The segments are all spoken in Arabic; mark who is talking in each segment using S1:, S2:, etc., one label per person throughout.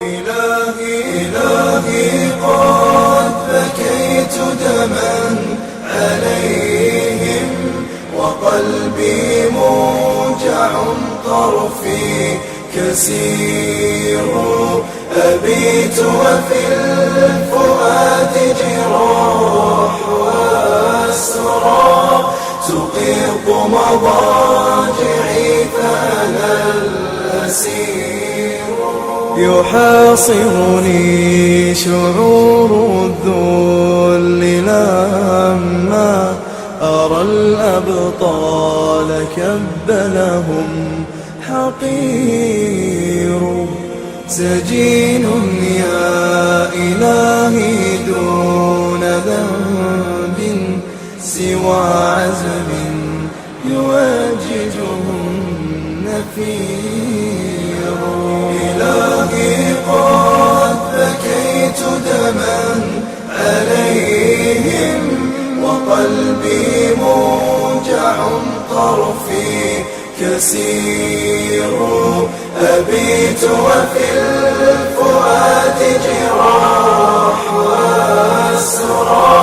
S1: إلهي قد بكيت دما عليهم وقلبي موجع طرفي كسير أبيت وفي الفؤاد جراح وأسرى تقيض مضاجعي فأنا الأسير يحاصرني شعور الذل لما أرى الأبطال كب لهم حقير سجين يا إلهي دون ذنب سوى عزم يواجههم نفير إلهي قد بكيت دما عليهم وقلبي موجع طرفي كسير أبيت وفي الفؤاد جراح وأسرى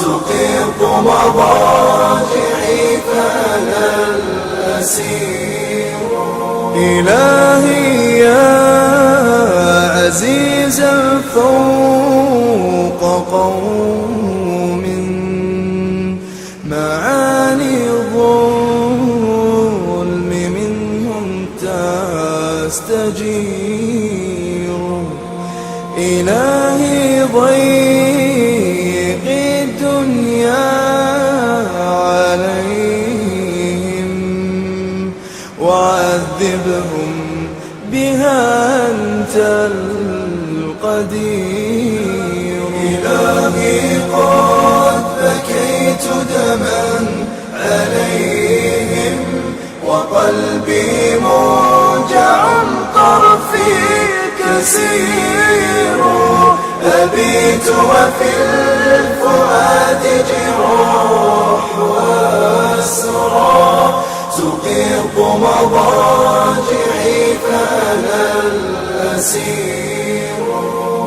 S1: تقيض مضاجعي فأنا الأسير إلهي يا عزيزا فوق قوم معاني الظلم منهم تستجير إلهي ضيق الدنيا عليهم وعذبهم بها أنت القدير إلهي قد بكيت دما عليهم وقلبي موجع طرفي كسير أبيت وفي الفؤاد جراح وأسرى تقيض مضاجعي فأنا الأسير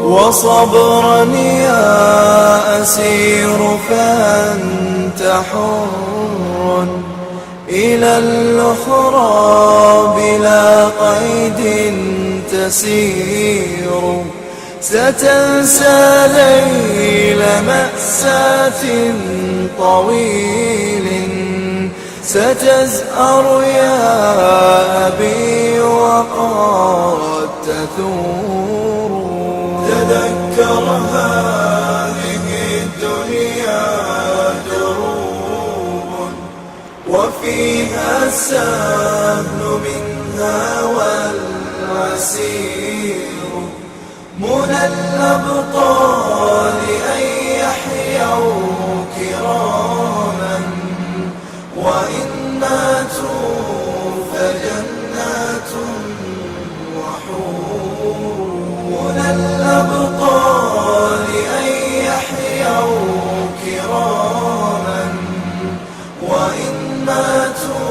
S1: وصبرا يا أسير فأنت حر إلى الأخرى بلا قيد تسير ستنسى ليل مأساة طويل ستزأر يا أبي وقد تثور تذكر هذه الدنيا دروب وفيها السهل منها والعسير منى الأبطال أن يحيوا كراما وإن ماتوا فجنات وحور منى الأبطال أن يحيوا كراما وإن ماتوا